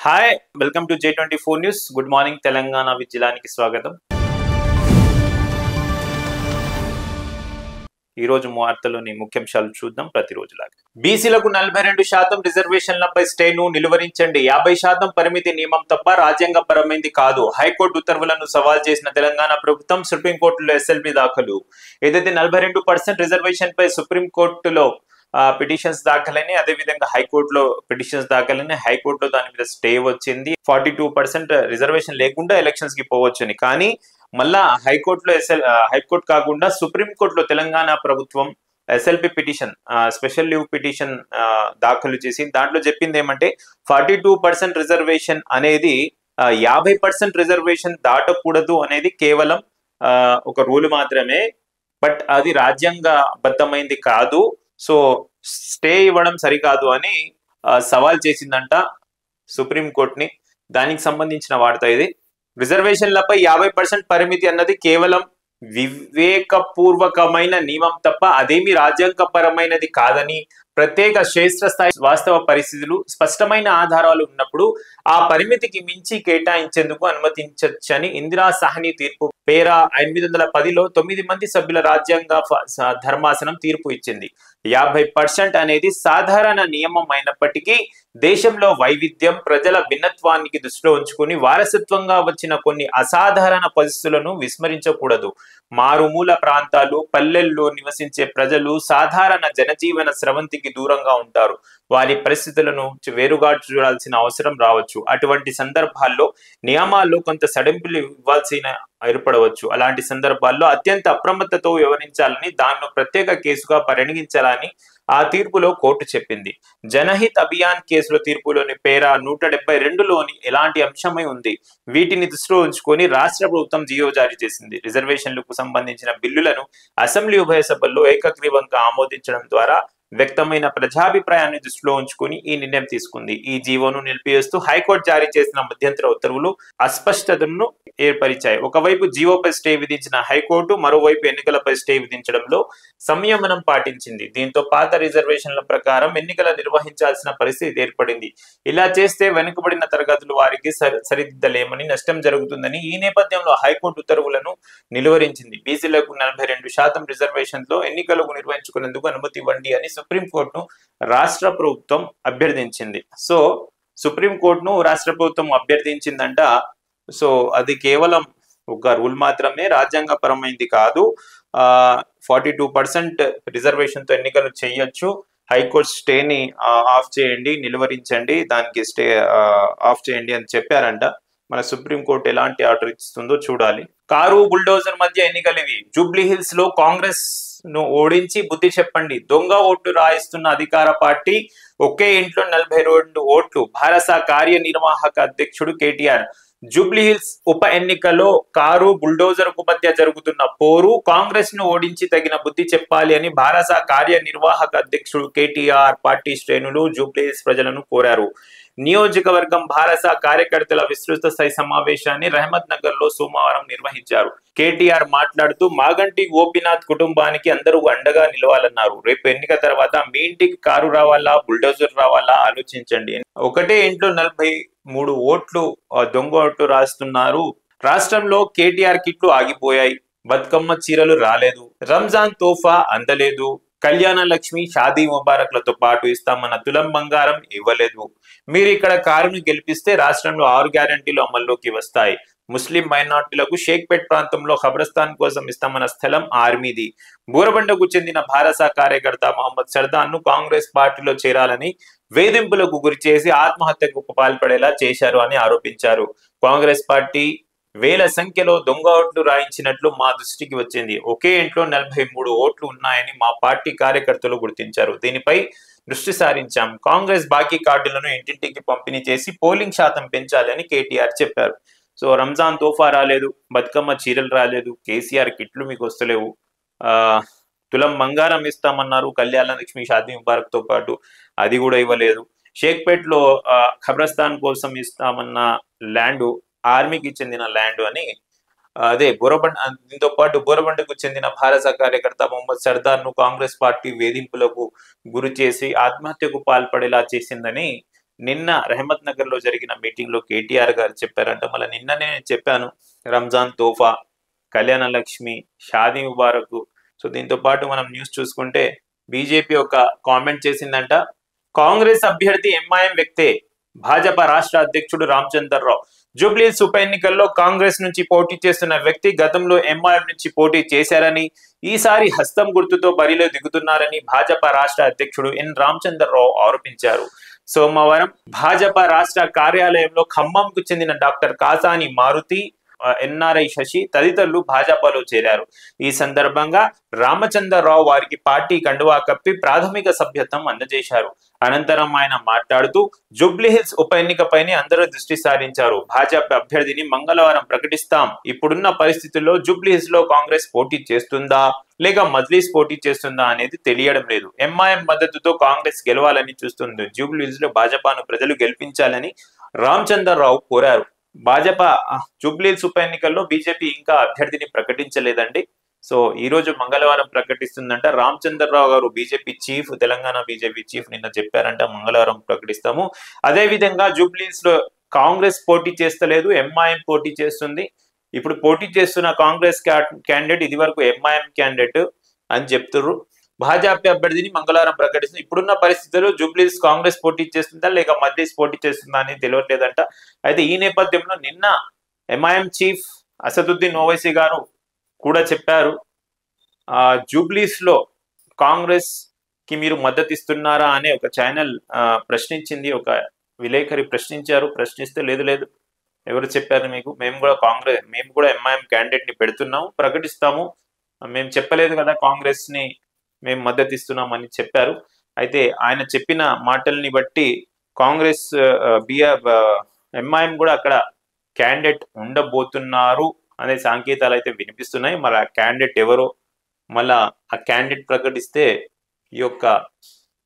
Hi welcome to J24 news. Good morning Telangana విజిలానికి స్వాగతం. ఈ రోజు వార్తలోని ముఖ్యాంశాలు చూద్దాం. ప్రతిరోజులాగా బీసీలకు 42% రిజర్వేషన్లపై స్టేను నిలువరించండి. 50% పరిమితి నియమం తప్ప రాజ్యాంగపరమైంది కాదు. హైకోర్టు ఉత్తర్వులను సవాల్ చేసిన తెలంగాణ ప్రభుత్వం సుప్రీంకోర్టులో ఎస్ఎల్బి దాఖలు. ఏదైతే 42% రిజర్వేషన్ పై సుప్రీంకోర్టులో పిటిషన్స్ దాఖలని, అదేవిధంగా హైకోర్టులో పిటిషన్స్ దాఖలని, హైకోర్టులో దాని మీద స్టే వచ్చింది. 42% రిజర్వేషన్ లేకుండా ఎలక్షన్స్ కి పోవచ్చని. కానీ మళ్ళా హైకోర్టు కాకుండా సుప్రీంకోర్టులో తెలంగాణ ప్రభుత్వం SLP petition, special leave petition దాఖలు చేసి దాంట్లో చెప్పింది ఏమంటే 42% రిజర్వేషన్ అనేది 50% రిజర్వేషన్ దాటకూడదు అనేది కేవలం ఒక రూల్ మాత్రమే. బట్ అది రాజ్యాంగబద్ధమైంది కాదు. సో స్టే ఇవ్వడం సరికాదు అని సవాల్ చేసిందంట సుప్రీంకోర్టుని. దానికి సంబంధించిన వార్త ఇది. రిజర్వేషన్లపై 50% పరిమితి అన్నది కేవలం వివేకపూర్వకమైన నియమం తప్ప అదేమి రాజ్యాంగపరమైనది కాదని, ప్రత్యేక క్షేత్రస్థాయి వాస్తవ పరిస్థితులు స్పష్టమైన ఆధారాలు ఉన్నప్పుడు ఆ పరిమితికి మించి కేటాయించేందుకు అనుమతించవచ్చని ఇందిరా సాహ్ని తీర్పు పేరా 810లో 9 మంది సభ్యుల రాజ్యాంగ ధర్మాసనం తీర్పు ఇచ్చింది. 50% అనేది సాధారణ నియమం అయినప్పటికీ దేశంలో వైవిధ్యం, ప్రజల భిన్నత్వానికి దృష్టిలో ఉంచుకుని వారసత్వంగా వచ్చిన కొన్ని అసాధారణ పరిస్థితులను విస్మరించకూడదు. మారుమూల ప్రాంతాలు, పల్లెల్లో నివసించే ప్రజలు సాధారణ జనజీవన స్రవంతికి దూరంగా ఉంటారు. వారి పరిస్థితులను వేరుగా చూడాల్సిన అవసరం రావచ్చు. అటువంటి సందర్భాల్లో నియమాల్లో కొంత సడలింపులు ఇవ్వాల్సిన ఏర్పడవచ్చు. అలాంటి సందర్భాల్లో అత్యంత అప్రమత్తతో వ్యవహరించాలని, దాన్ని ప్రత్యేక కేసుగా పరిగణించాలని ఆ తీర్పులో కోర్టు చెప్పింది. జనహిత్ అభియాన్ కేసులో తీర్పులోని పేరా 172లోని ఎలాంటి అంశమై ఉంది. వీటిని దృష్టిలో ఉంచుకొని రాష్ట్ర ప్రభుత్వం జియో జారీ చేసింది. రిజర్వేషన్లకు సంబంధించిన బిల్లులను అసెంబ్లీ ఉభయ సభల్లో ఏకగ్రీవంగా ఆమోదించడం ద్వారా వ్యక్తమైన ప్రజాభిప్రాయాన్ని దృష్టిలో ఉంచుకుని ఈ నిర్ణయం తీసుకుంది. ఈ జీవోను నిలిపివేస్తూ హైకోర్టు జారీ చేసిన మధ్యంతర ఉత్తర్వులు అస్పష్టతను ఏర్పరిచాయి. ఒకవైపు జీవోపై స్టే విధించిన హైకోర్టు, మరోవైపు ఎన్నికలపై స్టే విధించడంలో సంయమనం పాటించింది. దీంతో పాత రిజర్వేషన్ల ప్రకారం ఎన్నికలు నిర్వహించాల్సిన పరిస్థితి ఏర్పడింది. ఇలా చేస్తే వెనుకబడిన తరగతుల వారికి సరిదిద్దలేమని, నష్టం జరుగుతుందని ఈ నేపథ్యంలో హైకోర్టు ఉత్తర్వులను నిలువరించింది. బీసీలకు 42% రిజర్వేషన్లో ఎన్నికలకు నిర్వహించుకునేందుకు అనుమతి ఇవ్వండి అని సుప్రీంకోర్టును రాష్ట్ర ప్రభుత్వం అభ్యర్థించింది. సో సుప్రీంకోర్టును రాష్ట్ర ప్రభుత్వం అభ్యర్థించిందంట. సో అది కేవలం ఒక రూల్ మాత్రమే, రాజ్యాంగపరమైంది కాదు. 42% రిజర్వేషన్ తో ఎన్నికలు చేయొచ్చు. హైకోర్టు స్టేని ఆఫ్ చేయండి, నిలువరించండి, దానికి స్టే ఆఫ్ చేయండి అని చెప్పారంట. మన సుప్రీంకోర్టు ఎలాంటి ఆర్డర్ ఇస్తుందో చూడాలి. కారు బుల్డోజర్ మధ్య ఎన్నికలు ఇవి. జూబ్లీ హిల్స్ లో కాంగ్రెస్ ను ఓడించి బుద్ధి చెప్పండి. దొంగ ఓట్లు రాయిస్తున్న అధికార పార్టీ ఒకే ఇంట్లో 42 ఓట్లు. భారస కార్యనిర్వాహక అధ్యక్షుడు కేటీఆర్. జూబ్లీ హిల్స్ ఉప ఎన్నికలో కారు బుల్డోజర్ కు మధ్య జరుగుతున్న పోరు. కాంగ్రెస్ ను ఓడించి తగిన బుద్ధి చెప్పాలి అని భారస కార్యనిర్వాహక అధ్యక్షుడు కేటీఆర్ పార్టీ శ్రేణులు జూబ్లీ హిల్స్ ప్రజలను కోరారు. నియోజకవర్గం భారస కార్యకర్తల విస్తృత స్థాయి సమావేశాన్ని రహమత్ నగర్ లో సోమవారం నిర్వహించారు. కేటీఆర్ మాట్లాడుతూ మాగంటి గోపీనాథ్ కుటుంబానికి అందరూ అండగా నిలవాలన్నారు. రేపు ఎన్నిక తర్వాత మీ ఇంటికి కారు రావాలా, బుల్డోజర్ రావాలా ఆలోచించండి. ఒకటే ఇంట్లో 43 ఓట్లు దొంగ ఓట్లు రాస్తున్నారు. రాష్ట్రంలో కేటీఆర్ కిట్లు ఆగిపోయాయి. బతుకమ్మ చీరలు రాలేదు. రంజాన్ తోఫా అందలేదు. కళ్యాణ లక్ష్మి, షాదీ ముబారక్లతో పాటు ఇస్తామన్న తులం బంగారం ఇవ్వలేదు. మీరు ఇక్కడ కారును గెలిపిస్తే రాష్ట్రంలో 6 గ్యారంటీలు అమల్లోకి వస్తాయి. ముస్లిం మైనార్టీలకు షేక్పేట్ ప్రాంతంలో ఖబరస్థాన్ కోసం ఇస్తామన్న స్థలం ఆర్మీది. బూరబండకు చెందిన భారస కార్యకర్త మహమ్మద్ సర్దాన్ ను కాంగ్రెస్ పార్టీలో చేరాలని వేధింపులకు గురి చేసి ఆత్మహత్యకు పాల్పడేలా చేశారు అని ఆరోపించారు. కాంగ్రెస్ పార్టీ వేల సంఖ్యలో దొంగ ఓట్లు రాయించినట్లు మా దృష్టికి వచ్చింది. ఒకే ఇంట్లో 43 ఓట్లు ఉన్నాయని మా పార్టీ కార్యకర్తలు గుర్తించారు. దీనిపై దృష్టి సారించాం. కాంగ్రెస్ బాకీ కార్డులను ఇంటింటికి పంపిణీ చేసి పోలింగ్ శాతం పెంచాలని కేటీఆర్ చెప్పారు. సో రంజాన్ తోఫా రాలేదు, బతుకమ్మ చీరలు రాలేదు, కేసీఆర్ కిట్లు మీకు వస్తలేవు, తులం బంగారం ఇస్తామన్నారు, కళ్యాణ లక్ష్మి, షాదీ ముబారక్ తో పాటు అది కూడా ఇవ్వలేదు. షేక్పేట్ లో ఖబరస్థాన్ కోసం ఇస్తామన్న ల్యాండ్ ఆర్మీకి చెందిన ల్యాండ్ అని, అదే దీంతో పాటు బోరబండకు చెందిన భారత కార్యకర్త మొహమ్మద్ సర్దార్ ను కాంగ్రెస్ పార్టీ వేధింపులకు గురి చేసి ఆత్మహత్యకు పాల్పడేలా చేసిందని నిన్న రెహమత్ నగర్ లో జరిగిన మీటింగ్ లో కేటీఆర్ గారు చెప్పారంట. మళ్ళీ నిన్ననే నేను చెప్పాను, రంజాన్ తోఫా, కళ్యాణ లక్ష్మి, షాదీ ముబారక్. సో దీంతో పాటు మనం న్యూస్ చూసుకుంటే బీజేపీ ఒక కామెంట్ చేసిందంట, కాంగ్రెస్ అభ్యర్థి ఎంఐఎం వ్యక్తే, భాజపా రాష్ట్ర అధ్యక్షుడు రామచంద్రరావు. జూబ్లీహిల్స్ ఉప ఎన్నికల్లో కాంగ్రెస్ నుంచి పోటీ చేస్తున్న వ్యక్తి గతంలో ఎంఐఎం నుంచి పోటీ చేశారని, ఈసారి హస్తం గుర్తుతో బరిలో దిగుతున్నారని భాజపా రాష్ట్ర అధ్యక్షుడు ఎన్ రామచంద్రరావు ఆరోపించారు. సోమవారం భాజపా రాష్ట్ర కార్యాలయంలో ఖమ్మంకు చెందిన డాక్టర్ కాసాని మారుతి, ఎన్ఆర్ఐ శశి తదితరులు భాజపాలో చేరారు. ఈ సందర్భంగా రామచంద్రరావు వారికి పార్టీ కండువా కప్పి ప్రాథమిక సభ్యత్వం అందజేశారు. అనంతరం ఆయన మాట్లాడుతూ జూబ్లీహిల్స్ ఉప ఎన్నికపైనే అందరూ దృష్టి సారించారు. భాజపా అభ్యర్థిని మంగళవారం ప్రకటిస్తాం. ఇప్పుడున్న పరిస్థితుల్లో జూబ్లీహిల్స్ లో కాంగ్రెస్ పోటీ చేస్తుందా లేక మజ్లీస్ పోటీ చేస్తుందా అనేది తెలియడం లేదు. ఎంఐఎం మద్దతుతో కాంగ్రెస్ గెలవాలని చూస్తుంది. జూబ్లీహిల్స్ లో భాజపాను ప్రజలు గెలిపించాలని రామచంద్రరావు కోరారు. భాజపా జూబ్లీహిల్స్ ఉప ఎన్నికల్లో బీజేపీ ఇంకా అభ్యర్థిని ప్రకటించలేదండి. సో ఈ రోజు మంగళవారం ప్రకటిస్తుందంట. రామచంద్రరావు గారు BJP chief, Telangana BJP chief నిన్న చెప్పారంట మంగళవారం ప్రకటిస్తాము. అదే విధంగా జూబ్లీహిల్స్ లో కాంగ్రెస్ పోటీ చేస్తలేదు, ఎంఐఎం పోటీ చేస్తుంది. ఇప్పుడు పోటీ చేస్తున్న కాంగ్రెస్ క్యాండిడేట్ ఇది వరకు ఎంఐఎం క్యాండిడేట్ అని చెప్తున్నారు. భాజపా అభ్యర్థిని మంగళవారం ప్రకటిస్తుంది. ఇప్పుడున్న పరిస్థితుల్లో జూబ్లీహిల్స్ కాంగ్రెస్ పోటీ చేస్తుందా లేక మజ్లీస్ పోటీ చేస్తుందా అనేది తెలియట్లేదంట. అయితే ఈ నేపథ్యంలో నిన్న ఎంఐఎం చీఫ్ అసదుద్దీన్ ఓవైసీ గారు కూడా చెప్పారు, జూబ్లీహిల్స్ లో కాంగ్రెస్ కి మీరు మద్దతు ఇస్తున్నారా అనే ఒక ఛానల్ ప్రశ్నించింది. ఒక విలేకరి ప్రశ్నించారు. ప్రశ్నిస్తే లేదు లేదు, ఎవరు చెప్పారు మీకు, మేము కూడా ఎంఐఎం క్యాండిడేట్ ని పెడుతున్నాము, ప్రకటిస్తాము, మేము చెప్పలేదు కదా కాంగ్రెస్ ని మేము మద్దతు ఇస్తున్నామని చెప్పారు. అయితే ఆయన చెప్పిన మాటల్ని బట్టి కాంగ్రెస్ ఎంఐఎం కూడా అక్కడ క్యాండిడేట్ ఉండబోతున్నారు అనే సంకేతాలు అయితే వినిపిస్తున్నాయి. మరి ఆ క్యాండిడేట్ ఎవరో, మళ్ళా ఆ క్యాండిడేట్ ప్రకటిస్తే ఈ యొక్క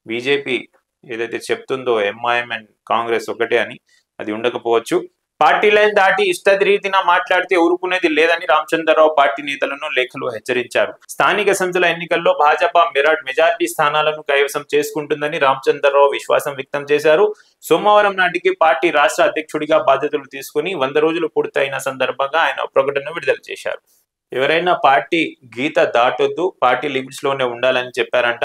బీజేపీ ఏదైతే చెప్తుందో ఎంఐఎం అండ్ కాంగ్రెస్ ఒకటే అని, అది ఉండకపోవచ్చు. పార్టీ లైన్ దాటి ఇష్టరీతిన మాట్లాడితే ఊరుకునేది లేదని రామచంద్రరావు పార్టీ నేతలను లేఖలు హెచ్చరించారు. స్థానిక సంస్థల ఎన్నికల్లో భాజపా మెజార్టీ స్థానాలను కైవసం చేసుకుంటుందని రామచంద్రరావు విశ్వాసం వ్యక్తం చేశారు. సోమవారం నాటికి పార్టీ రాష్ట్ర అధ్యక్షుడిగా బాధ్యతలు తీసుకుని 100 రోజులు పూర్తయిన సందర్భంగా ఆయన ప్రకటన విడుదల చేశారు. ఎవరైనా పార్టీ గీత దాటొద్దు, పార్టీ లిమిట్స్ లోనే ఉండాలని చెప్పారంట.